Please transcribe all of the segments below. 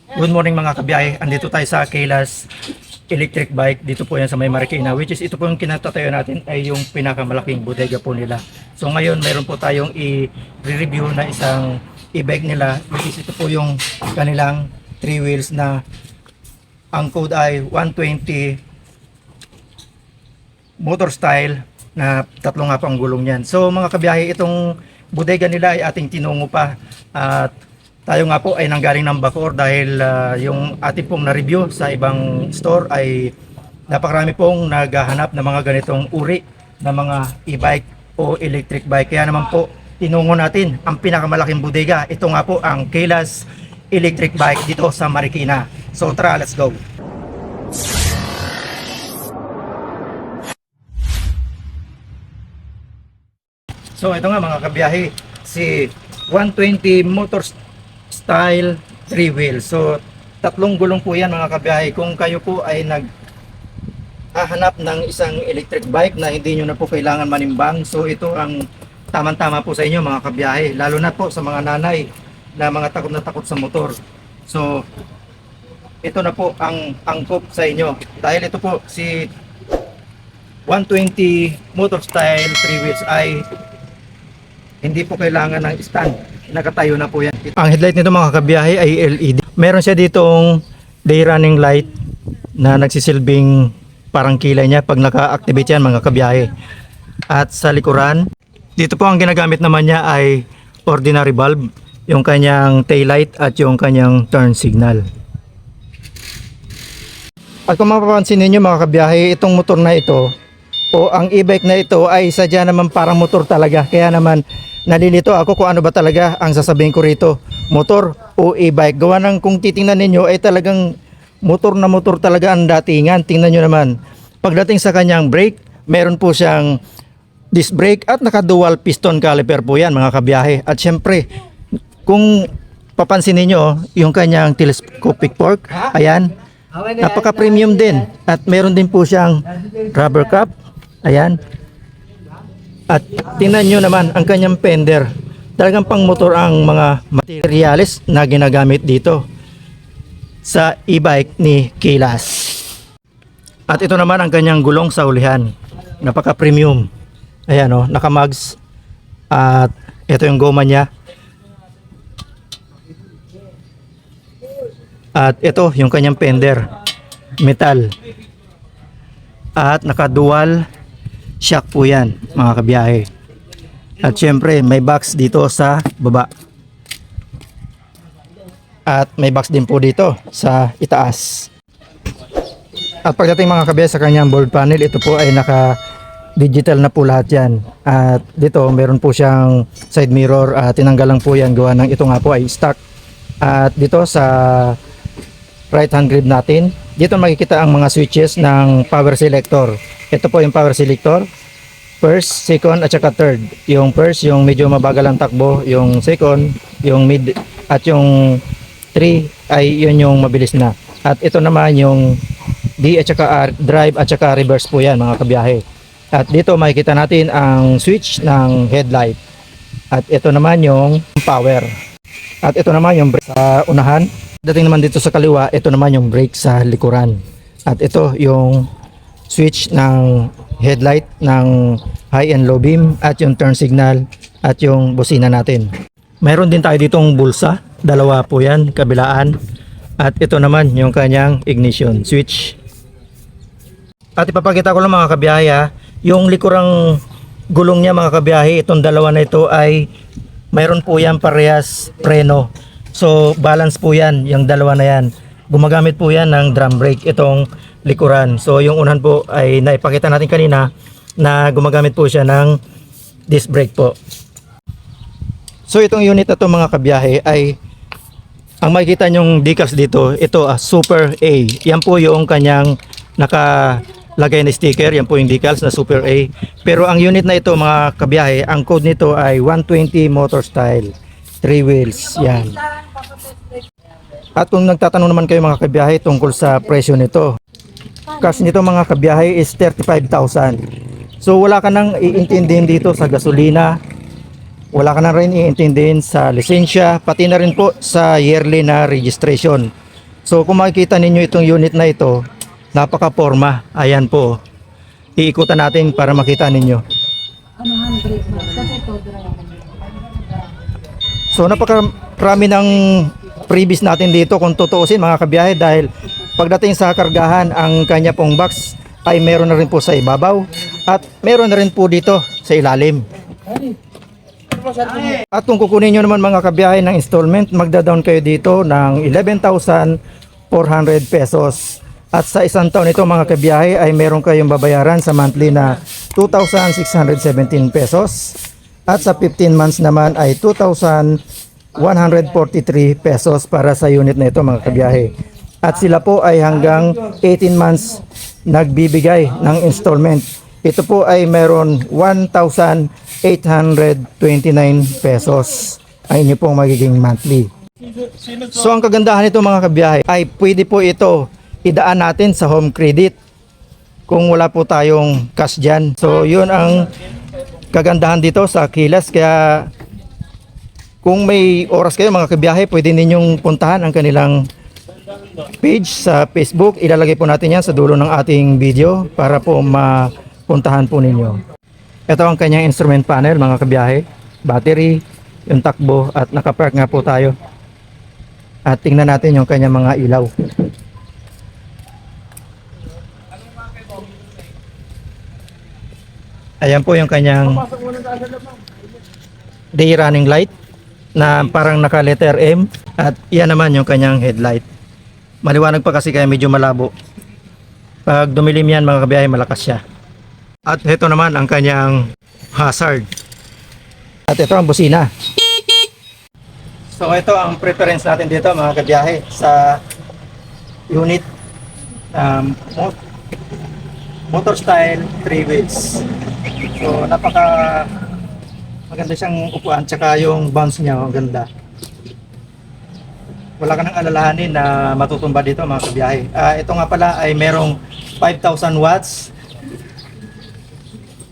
Good morning mga kabiyahe. Andito tayo sa Kaylas Electric Bike. Dito po yan sa may Marikina. Which is ito po yung kinatatayo natin ay yung pinakamalaking bodega po nila. So ngayon mayroon po tayong i-review na isang e-bike nila. Which is ito po yung kanilang 3 wheels na ang code ay 120 motor style na tatlo nga po ang gulong yan. So mga kabiyahe, itong bodega nila ay ating tinungo pa at tayo nga po ay nanggaling ng Bacoor dahil yung ating pong na-review sa ibang store ay napakarami pong naghahanap ng mga ganitong uri ng mga e-bike o electric bike. Kaya naman po tinungo natin ang pinakamalaking bodega. Ito nga po ang Kaylas Electric Bike dito sa Marikina. So tara, let's go! So ito nga mga kabiyahe, si 120 motor style 3 wheels. So tatlong gulong po yan mga kabiyahe. Kung kayo po ay naghahanap ng isang electric bike na hindi nyo na po kailangan manimbang, so ito ang tamang-tama po sa inyo mga kabiyahe. Lalo na po sa mga nanay na mga takot na takot sa motor. So ito na po ang angkop sa inyo. Dahil ito po si 120 motor style 3 wheels ay hindi po kailangan ng stand. Nakatayo na po yan. Ang headlight nito mga kabiyahe ay LED. Meron siya ditong day running light na nagsisilbing parang kilay niya pag naka-activate yan mga kabiyahe. At sa likuran, dito po ang ginagamit naman niya ay ordinary bulb, yung kanyang tail light at yung kanyang turn signal. At kung mapapansin niyo mga kabiyahe, itong motor na ito o ang e-bike na ito ay sadya naman parang motor talaga. Kaya naman nalilito ako kung ano ba talaga ang sasabihin ko rito, motor o e-bike. Gawa ng kung titingnan ninyo ay talagang motor na motor talaga ang datingan. Tingnan nyo naman, pagdating sa kanyang brake, meron po siyang disc brake at naka dual piston caliper po yan mga kabiyahe. At syempre, kung papansin niyo yung kanyang telescopic fork, ayan, napaka premium din. At meron din po siyang rubber cap, ayan. At tingnan nyo naman ang kanyang fender. Talagang pang motor ang mga materials na ginagamit dito sa e-bike ni Kaylas. At ito naman ang kanyang gulong sa ulihan. Napaka premium. Ayan o, naka-mugs. At ito yung goma niya. At ito yung kanyang fender. Metal. At naka-dual shock po yan mga kabiyahe. At syempre may box dito sa baba. At may box din po dito sa itaas. At pagdating mga kabiyahe sa kanyang board panel, ito po ay naka digital na po lahat yan. At dito meron po siyang side mirror. Tinanggal lang po yan gawa ng ito nga po ay stock. At dito sa right hand grip natin, dito makikita ang mga switches ng power selector. Ito po yung power selector, first, second at saka third. Yung first, yung medyo mabagal ang takbo, yung second, yung mid, at yung 3 ay yun yung mabilis na. At ito naman yung D at saka R, drive at saka reverse po yan mga kabiyahe. At dito makikita natin ang switch ng headlight. At ito naman yung power. At ito naman yung brake sa unahan. Dating naman dito sa kaliwa, ito naman yung brake sa likuran. At ito yung switch ng headlight ng high and low beam at yung turn signal at yung busina natin. Mayroon din tayo ditong bulsa, dalawa po yan, kabilaan. At ito naman yung kanyang ignition switch. At ipapakita ko lang mga kabiyahe, yung likurang gulong niya mga kabiyahe, itong dalawa na ito ay mayroon po yan parehas preno. So balance po yan, yung dalawa na yan. Gumagamit po yan ng drum brake itong likuran. So yung unahan po ay naipakita natin kanina na gumagamit po siya ng disc brake po. So itong unit na to mga kabiyahe ay ang makikita nyong decals dito, ito Super A. Yan po yung kanyang nakalagay na sticker, yan po yung decals na Super A. Pero ang unit na ito mga kabiyahe, ang code nito ay 120 motor style 3 wheels. Yan. At kung nagtatanong naman kayo mga kabiyahe tungkol sa presyo nito, cash nito mga kabiyahe is 35,000. So wala ka nang iintindihin dito sa gasolina, wala ka na rin iintindihin sa lisensya, pati na rin po sa yearly na registration. So kung makikita ninyo itong unit na ito, napaka-porma. Ayan po. Iikutan natin para makita ninyo. So napakarami ng freebies natin dito kung tutuusin mga kabiyahe, dahil pagdating sa kargahan, ang kanya pong box ay meron na rin po sa ibabaw at meron na rin po dito sa ilalim. At kung kukunin nyo naman mga kabiyahe ng installment, magda-down kayo dito ng 11,400 pesos. At sa isang taon ito mga kabiyahe ay meron kayong babayaran sa monthly na 2,617 pesos. At sa 15 months naman ay 2,143 pesos para sa unit na ito mga kabiyahe. At sila po ay hanggang 18 months nagbibigay ng installment. Ito po ay meron 1,829 pesos ang inyo pong magiging monthly. So ang kagandahan nito mga kabiyahe ay pwede po ito idaan natin sa home credit kung wala po tayong cash dyan. So yun ang kagandahan dito sa Kilas. Kaya kung may oras kayo mga kabiyahe, pwede ninyong puntahan ang kanilang page sa Facebook. Ilalagay po natin yan sa dulo ng ating video para po mapuntahan po ninyo. Ito ang kanyang instrument panel mga kabiyahe, battery, yung takbo, at nakapark nga po tayo. At tingnan natin yung kanyang mga ilaw. Ayan po yung kanyang day running light na parang naka letter M, at yan naman yung kanyang headlight. Maliwanag pa kasi kaya medyo malabo. Pag dumilim yan mga kabiyahe, malakas siya. At ito naman ang kanyang hazard. At ito ang busina. So ito ang preference natin dito mga kabiyahe sa unit, motor style 3 wheels. So napaka maganda siyang upuan, tsaka yung bounce niya ang ganda. Wala ka nang alalahanin na matutumba dito mga kabiyahe. Ito nga pala ay merong 5,000 watts,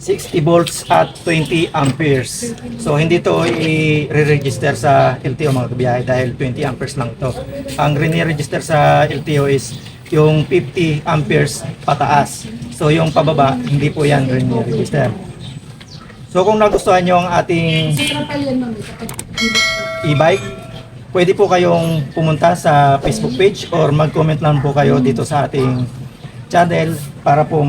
60 volts at 20 amperes. So hindi to i-register sa LTO mga kabiyahe dahil 20 amperes lang to. Ang rini-register sa LTO is yung 50 amperes pataas. So yung pababa, hindi po yan rini-register. So kung nagustuhan nyo ang ating e-bike, pwede po kayong pumunta sa Facebook page or mag-comment lang po kayo dito sa ating channel para po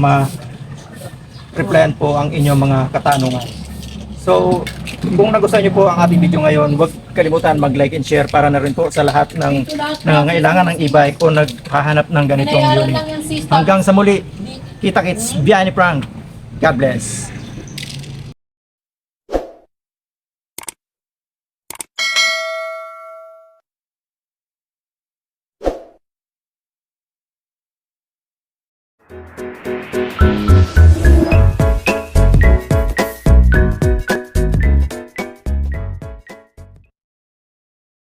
replyan po ang inyong mga katanungan. So, kung nagustuhan niyo po ang ating video ngayon, huwag kalimutan mag-like and share para na rin po sa lahat ng nangangailangan ng e-bike o naghahanap ng ganitong unit. Hanggang sa muli, kita-kits, Biyahe ni Frank. God bless.